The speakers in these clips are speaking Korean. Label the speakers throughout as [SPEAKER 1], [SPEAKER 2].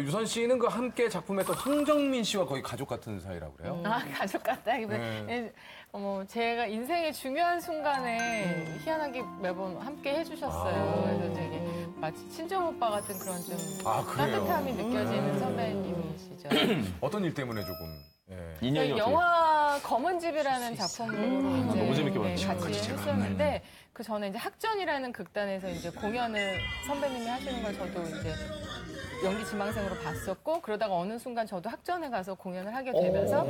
[SPEAKER 1] 유선 씨는 그 함께 작품했던 황정민 씨와 거의 가족 같은 사이라고 그래요?
[SPEAKER 2] 가족 같다기보다 제가 인생의 중요한 순간에 희한하게 매번 함께 해주셨어요. 그래서 되게 마치 친정 오빠 같은 그런 좀 따뜻함이 느껴지는 선배님이시죠.
[SPEAKER 1] 어떤 일 때문에 조금
[SPEAKER 3] 인연이 어떻게?
[SPEAKER 2] 영화 검은집이라는 작품으로 이제
[SPEAKER 3] 너무 재밌게 봤죠.
[SPEAKER 2] 같이 했었는데 그 전에 이제 학전이라는 극단에서 이제 공연을 선배님이 하시는 걸 저도 이제 연기 지망생으로 봤었고 그러다가 어느 순간 저도 학전에 가서 공연을 하게 되면서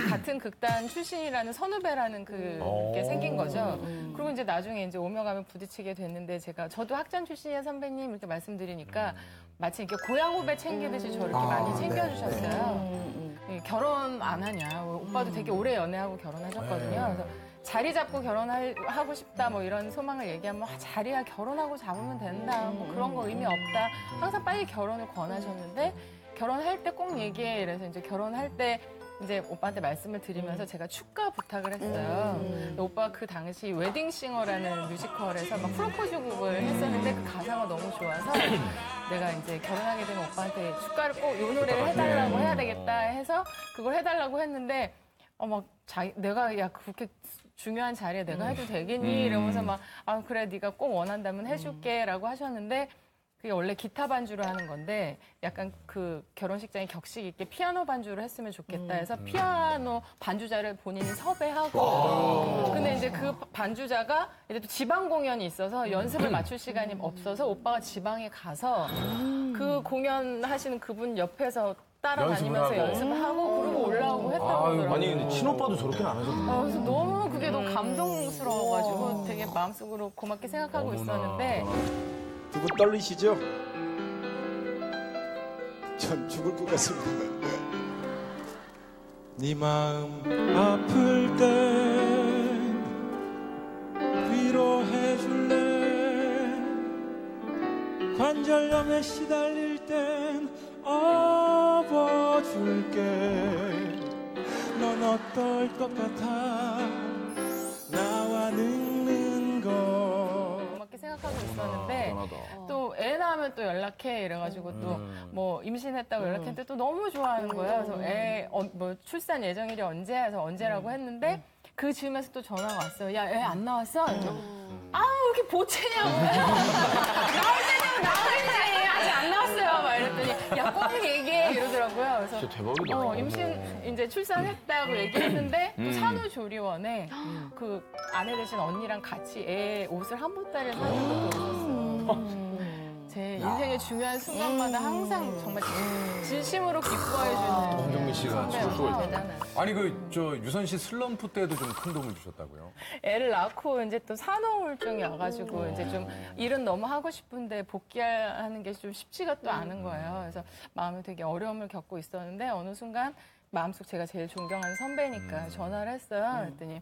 [SPEAKER 2] 같은 극단 출신이라는 선후배라는 그게 생긴 거죠. 그리고 이제 나중에 이제 오며 가며 부딪히게 됐는데 저도 학전 출신이야 선배님 이렇게 말씀드리니까 마치 이렇게 고향 후배 챙기듯이 저를 이렇게 많이 챙겨주셨어요. 결혼 안 하냐. 오빠도 되게 오래 연애하고 결혼하셨거든요. 그래서 자리 잡고 결혼하고 싶다 뭐 이런 소망을 얘기하면 자리야 결혼하고 잡으면 된다. 뭐 그런 거 의미 없다. 항상 빨리 결혼을 권하셨는데 결혼할 때 꼭 얘기해. 이래서 이제 결혼할 때 이제 오빠한테 말씀을 드리면서 제가 축가 부탁을 했어요. 오빠가 그 당시 웨딩싱어라는 뮤지컬에서 막 프로포즈 곡을 했었는데 그 가사가 너무 좋아서 내가 이제 결혼하게 되면 오빠한테 축가를 꼭 이 노래를 해달라고 해야 되겠다 해서 그걸 해달라고 했는데 내가 야 그렇게 중요한 자리에 내가 해도 되겠니? 이러면서 그래 네가 꼭 원한다면 해줄게라고 하셨는데 그게 원래 기타 반주를 하는 건데 약간 그 결혼식장에 격식 있게 피아노 반주를 했으면 좋겠다 해서 피아노 반주자를 본인이 섭외하고 근데 이제 그 반주자가 이제 또 지방 공연이 있어서 연습을 맞출 시간이 없어서 오빠가 지방에 가서 그 공연하시는 그분 옆에서 따라다니면서 연습을 하고 그러고 올라오고 했다고 그러더라고요.
[SPEAKER 3] 아니 근데 친오빠도 저렇게는 안 하셨나요?
[SPEAKER 2] 그래서 너무 그게 너무 감동스러워가지고 되게 마음속으로 고맙게 생각하고 있었는데
[SPEAKER 4] 두 분 떨리시죠? 전 죽을 것 같습니다. 네 마음 아플 땐 위로해 줄래 관절염에 시달릴 땐 업어줄게 넌 어떨 것 같아 나와 늙는 거
[SPEAKER 2] 고맙게 생각하고 있었는데 또 애 낳으면 또 연락해 이래가지고 또 뭐 임신했다고 연락했는데 또 너무 좋아하는 거예요. 그래서 애 뭐 출산 예정일이 언제야 해서 언제라고 했는데 그 즈음에서 또 전화가 왔어요. 야, 애 안 나왔어? 왜 이렇게 보채냐고. 나올 때냐고, 나오겠지. 아직 안 나왔어요. 막 이랬더니, 야, 꼭 얘기해. 이러더라고요. 그래서.
[SPEAKER 3] 진짜 대박이다.
[SPEAKER 2] 임신, 이제 출산했다고 얘기했는데, 또 산후조리원에 그 아내 되신 언니랑 같이 애 옷을 한 보따리 사주고 또 오셨어요. 제 인생의 중요한 순간마다 항상 정말 진심으로 기뻐해주는.
[SPEAKER 1] 황정민 씨가
[SPEAKER 2] 대단한.
[SPEAKER 1] 아니 유선 씨 슬럼프 때도 좀 큰 도움을 주셨다고요?
[SPEAKER 2] 애를 낳고 이제 또 산후우울증이 와가지고 이제 좀 일은 너무 하고 싶은데 복귀하는 게 좀 쉽지가 또 않은 거예요. 그래서 마음에 되게 어려움을 겪고 있었는데 어느 순간 마음속 제가 제일 존경하는 선배니까 전화를 했어요. 그랬더니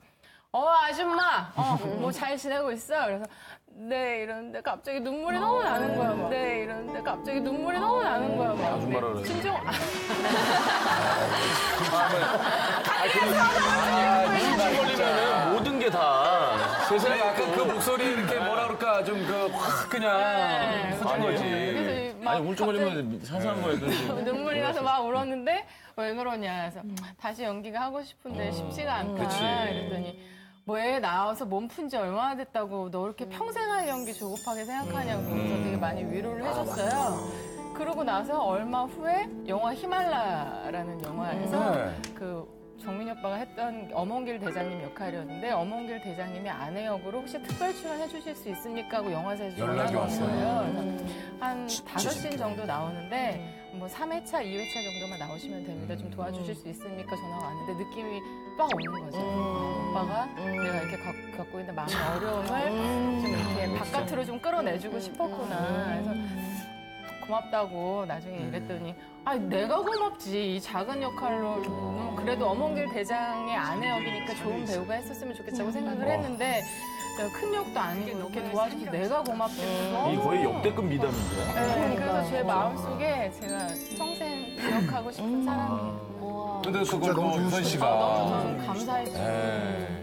[SPEAKER 2] 아줌마, 뭐 잘 지내고 있어? 그래서, 네, 이러는데 갑자기 눈물이 너무 나는 거야. 막. 네, 이러는데 갑자기 눈물이 너무 나는 거야. 막.
[SPEAKER 3] 아줌마라 그러지.
[SPEAKER 2] 심정,
[SPEAKER 3] 걸리면은 모든 게 다 세상에
[SPEAKER 1] 약간 그 목소리 이렇게 뭐라 그럴까 좀 확 그냥 터진 거지.
[SPEAKER 2] 그래서 막
[SPEAKER 3] 아니 우울증 걸리면 상상한 거예요.
[SPEAKER 2] 눈물이 나서 막 울었는데 왜 그러냐. 그래서 다시 연기가 하고 싶은데 쉽지가 않다.
[SPEAKER 1] 그치.
[SPEAKER 2] 이랬더니 뭐 애 나와서 몸 푼 지 얼마나 됐다고 너 이렇게 평생 할 연기 조급하게 생각하냐고 그러면서 되게 많이 위로를 해줬어요. 그러고 나서 얼마 후에 영화 히말라야라는 영화에서 그 정민이 오빠가 했던 엄원길 대장님 역할이었는데 엄원길 대장님이 아내 역으로 혹시 특별 출연해 주실 수 있습니까? 하고 영화사에서
[SPEAKER 1] 연락이
[SPEAKER 2] 전화가 온
[SPEAKER 1] 왔어요.
[SPEAKER 2] 거예요. 그래서 한 5씬 정도 나오는데 뭐 3회차, 2회차 정도만 나오시면 됩니다. 좀 도와주실 수 있습니까? 전화가 왔는데 느낌이 빡 오는 거죠. 오빠가 내가 이렇게 겪고 있는 마음의 어려움을 좀 이렇게 바깥으로 좀 끌어내주고 싶었구나. 그래서 고맙다고 나중에 이랬더니 내가 고맙지. 이 작은 역할로 그래도 엄원길 대장의 아내 역이니까 좋은 배우가 했었으면 좋겠다고 생각을 했는데 큰 역도 아니고 이렇게 도와줘서 내가 고맙지.
[SPEAKER 3] 이 거의 역대급 미담인데.
[SPEAKER 2] 네, 그래서 제 마음속에 제가 평생 기억하고 싶은 사람이에요.
[SPEAKER 1] 근데 그걸 유선 씨가
[SPEAKER 2] 너무 감사했죠.